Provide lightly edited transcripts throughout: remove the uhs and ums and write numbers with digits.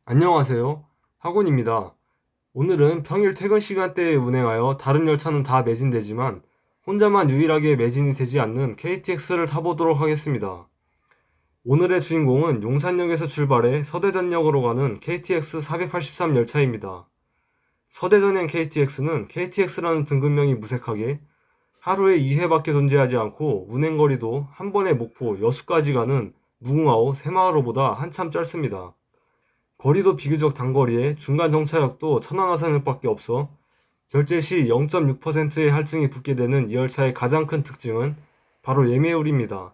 안녕하세요. 학원입니다. 오늘은 평일 퇴근 시간대에 운행하여 다른 열차는 다 매진되지만 혼자만 유일하게 매진이 되지 않는 KTX를 타보도록 하겠습니다. 오늘의 주인공은 용산역에서 출발해 서대전역으로 가는 KTX 483 열차입니다. 서대전행 KTX는 KTX라는 등급명이 무색하게 하루에 2회밖에 존재하지 않고 운행거리도 한 번에 목포, 여수까지 가는 무궁화호, 새마을호보다 한참 짧습니다. 거리도 비교적 단거리에 중간 정차역도 천안아산역밖에 없어 결제 시 0.6%의 할증이 붙게 되는 이 열차의 가장 큰 특징은 바로 예매율입니다.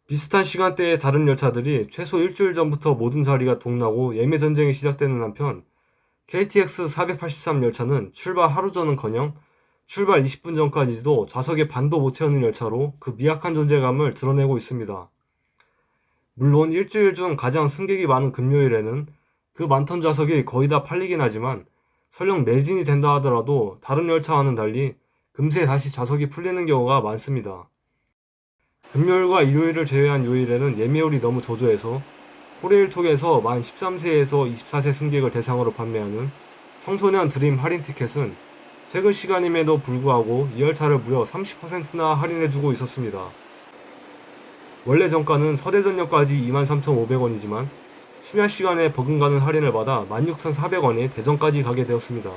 비슷한 시간대의 다른 열차들이 최소 일주일 전부터 모든 자리가 동나고 예매 전쟁이 시작되는 한편 KTX 483 열차는 출발 하루 전은커녕 출발 20분 전까지도 좌석의 반도 못 채우는 열차로 그 미약한 존재감을 드러내고 있습니다. 물론 일주일 중 가장 승객이 많은 금요일에는 그 많던 좌석이 거의 다 팔리긴 하지만 설령 매진이 된다 하더라도 다른 열차와는 달리 금세 다시 좌석이 풀리는 경우가 많습니다. 금요일과 일요일을 제외한 요일에는 예매율이 너무 저조해서 코레일톡에서 만 13세에서 24세 승객을 대상으로 판매하는 청소년 드림 할인 티켓은 퇴근 시간임에도 불구하고 이 열차를 무려 30%나 할인해주고 있었습니다. 원래 정가는 서대전역까지 23,500원이지만 심야 시간에 버금가는 할인을 받아 16,400원에 대전까지 가게 되었습니다.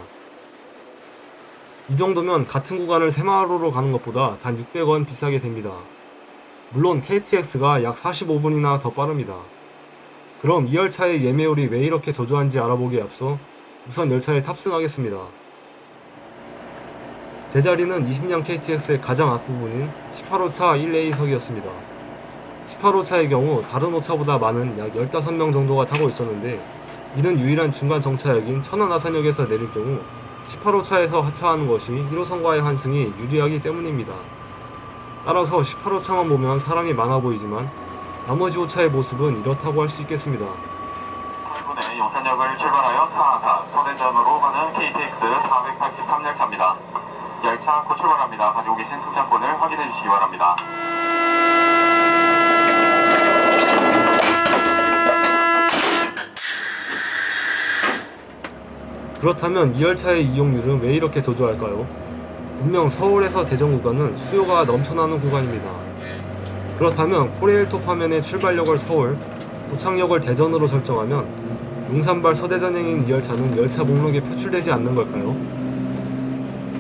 이 정도면 같은 구간을 새마을호로 가는 것보다 단 600원 비싸게 됩니다. 물론 KTX가 약 45분이나 더 빠릅니다. 그럼 이 열차의 예매율이 왜 이렇게 저조한지 알아보기에 앞서 우선 열차에 탑승하겠습니다. 제 자리는 20량 KTX의 가장 앞부분인 18호차 1A석이었습니다. 18호차의 경우 다른 호차보다 많은 약 15명 정도가 타고 있었는데 이는 유일한 중간 정차역인 천안아산역에서 내릴 경우 18호차에서 하차하는 것이 1호선과의 환승이 유리하기 때문입니다. 따라서 18호차만 보면 사람이 많아 보이지만 나머지 호차의 모습은 이렇다고 할 수 있겠습니다. 8분에 용산역을 출발하여 차안산 서대전으로 가는 KTX 483 열차입니다. 열차 곧 출발합니다. 가지고 계신 승차권을 확인해 주시기 바랍니다. 그렇다면 이 열차의 이용률은 왜 이렇게 저조할까요? 분명 서울에서 대전 구간은 수요가 넘쳐나는 구간입니다. 그렇다면 코레일톡 화면의 출발역을 서울, 도착역을 대전으로 설정하면 용산발 서대전행인 이 열차는 열차 목록에 표출되지 않는 걸까요?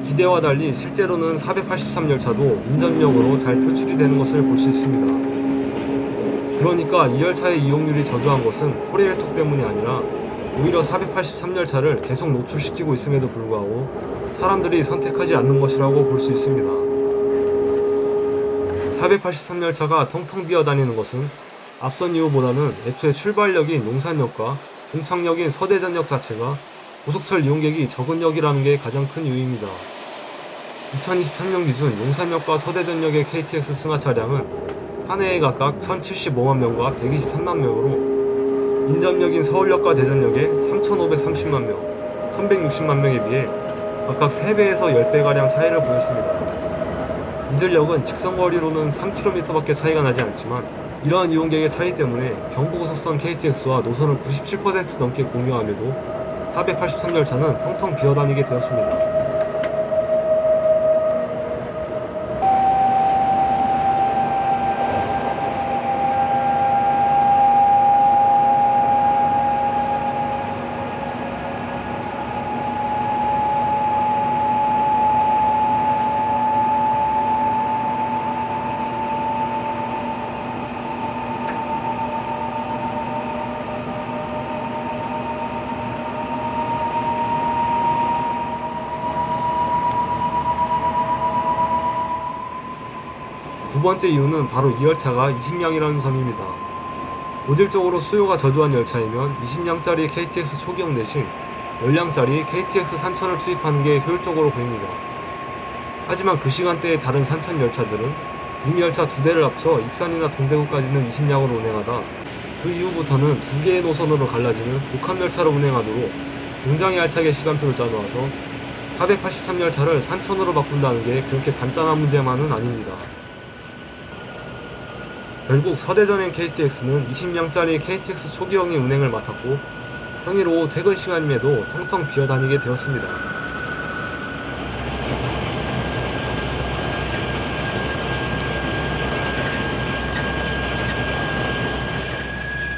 기대와 달리 실제로는 483 열차도 인전역으로 잘 표출이 되는 것을 볼 수 있습니다. 그러니까 이 열차의 이용률이 저조한 것은 코레일톡 때문이 아니라 오히려 483 열차를 계속 노출시키고 있음에도 불구하고 사람들이 선택하지 않는 것이라고 볼 수 있습니다. 483 열차가 텅텅 비어 다니는 것은 앞선 이유보다는 애초에 출발역인 용산역과 종착역인 서대전역 자체가 고속철 이용객이 적은 역이라는 게 가장 큰 이유입니다. 2023년 기준 용산역과 서대전역의 KTX 승하 차량은 한 해에 각각 1075만 명과 123만 명으로 인접역인 서울역과 대전역에 3,530만 명, 1,160만 명에 비해 각각 3배에서 10배가량 차이를 보였습니다. 이들 역은 직선거리로는 3km밖에 차이가 나지 않지만 이러한 이용객의 차이 때문에 경부고속선 KTX와 노선을 97% 넘게 공유함에도 483 열차는 텅텅 비어다니게 되었습니다. 두 번째 이유는 바로 이 열차가 20량이라는 점입니다. 본질적으로 수요가 저조한 열차이면 20량짜리 KTX 초기역 대신 10량짜리 KTX 산천을 투입하는 게 효율적으로 보입니다. 하지만 그 시간대의 다른 산천 열차들은 이미 열차 2대를 합쳐 익산이나 동대구까지는 20량으로 운행하다 그 이후부터는 2개의 노선으로 갈라지는 복합열차로 운행하도록 굉장히 알차게 시간표를 짜놓아서 483 열차를 산천으로 바꾼다는 게 그렇게 간단한 문제만은 아닙니다. 결국 서대전행 KTX는 20량짜리 KTX 초기형의 운행을 맡았고 평일 오후 퇴근 시간임에도 텅텅 비어다니게 되었습니다.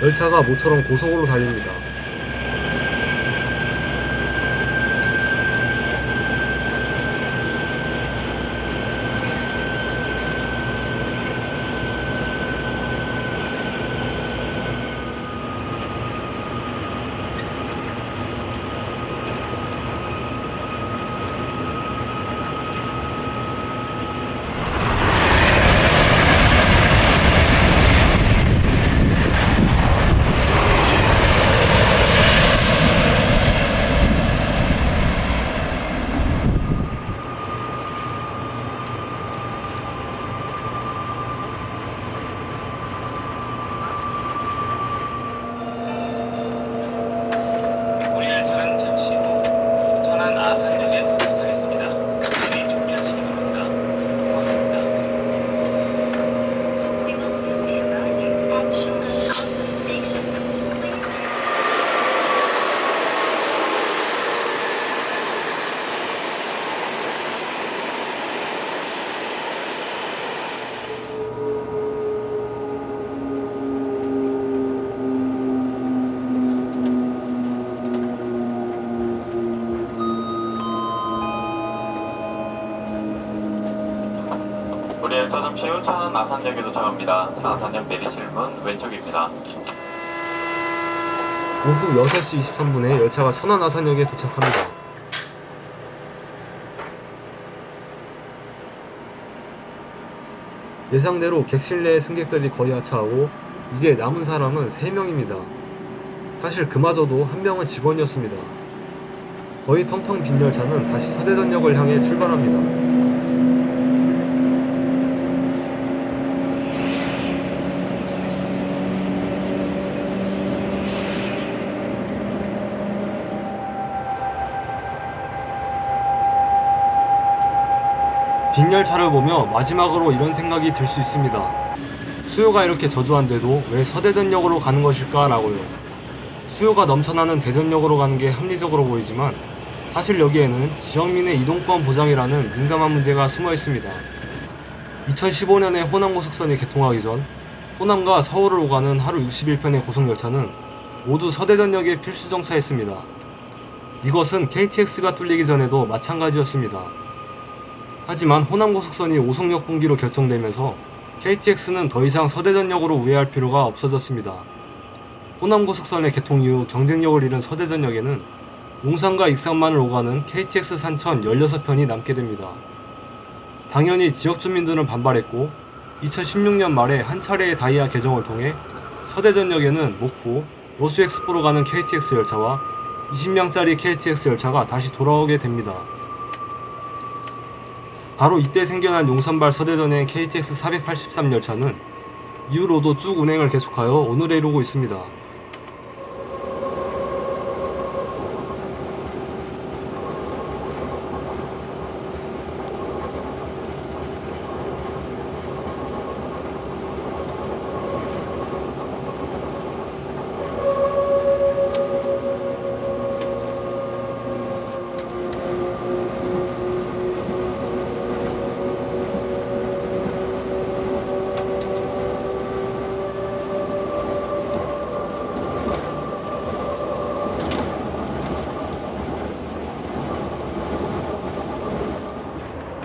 열차가 모처럼 고속으로 달립니다. 우리 열차는 잠시 후 천안 아산역에 도착하겠습니다. 미리 준비하시기 바랍니다. 고맙습니다. We will soon be arriving at Cheonan Asan Station. Please wait. 우리 열차 잠시 후 천안 아산역에 도착합니다. 천안아산역 내리실 문 왼쪽입니다. 오후 6시 23분에 열차가 천안 아산역에 도착합니다. 예상대로 객실 내 승객들이 거의 하차하고 이제 남은 사람은 3명입니다. 사실 그마저도 한 명은 직원이었습니다. 거의 텅텅 빈 열차는 다시 서대전역을 향해 출발합니다. 빈 열차를 보며 마지막으로 이런 생각이 들 수 있습니다. 수요가 이렇게 저조한데도 왜 서대전역으로 가는 것일까 라고요. 수요가 넘쳐나는 대전역으로 가는 게 합리적으로 보이지만 사실 여기에는 지역민의 이동권 보장이라는 민감한 문제가 숨어 있습니다. 2015년에 호남고속선이 개통하기 전 호남과 서울을 오가는 하루 61편의 고속열차는 모두 서대전역에 필수 정차했습니다. 이것은 KTX가 뚫리기 전에도 마찬가지였습니다. 하지만 호남고속선이 오송역 분기로 결정되면서 KTX는 더 이상 서대전역으로 우회할 필요가 없어졌습니다. 호남고속선의 개통 이후 경쟁력을 잃은 서대전역에는 용산과 익산만을 오가는 KTX 산천 16편이 남게 됩니다. 당연히 지역 주민들은 반발했고 2016년 말에 한 차례의 다이아 개정을 통해 서대전역에는 목포, 여수엑스포로 가는 KTX 열차와 20명짜리 KTX 열차가 다시 돌아오게 됩니다. 바로 이때 생겨난 용산발 서대전행 KTX 483 열차는 이후로도 쭉 운행을 계속하여 오늘에 이르고 있습니다.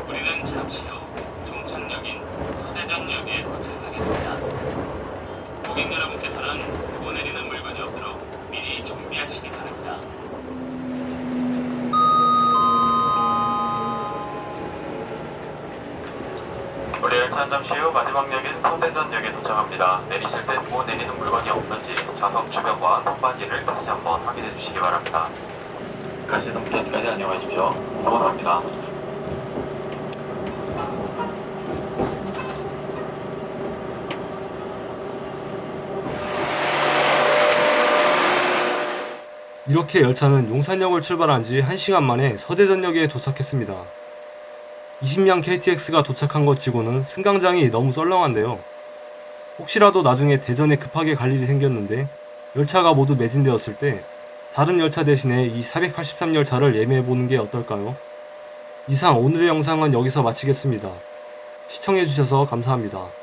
우리는 잠시 후 종착역인 서대전역에 도착하겠습니다. 고객 여러분께서는 두고 내리는 물건이 없도록 미리 준비하시기 바랍니다. 우리 열차는 잠시 후 마지막 역인 서대전역에 도착합니다. 내리실 때 두고 내리는 물건이 없는지 좌석 주변과 선반기를 다시 한번 확인해 주시기 바랍니다. 가시는 분까지 안녕하십시오. 고맙습니다. 이렇게 열차는 용산역을 출발한 지 1시간 만에 서대전역에 도착했습니다. 20량 KTX가 도착한 것 치고는 승강장이 너무 썰렁한데요. 혹시라도 나중에 대전에 급하게 갈 일이 생겼는데 열차가 모두 매진되었을 때 다른 열차 대신에 이 483열차를 예매해보는 게 어떨까요? 이상 오늘의 영상은 여기서 마치겠습니다. 시청해주셔서 감사합니다.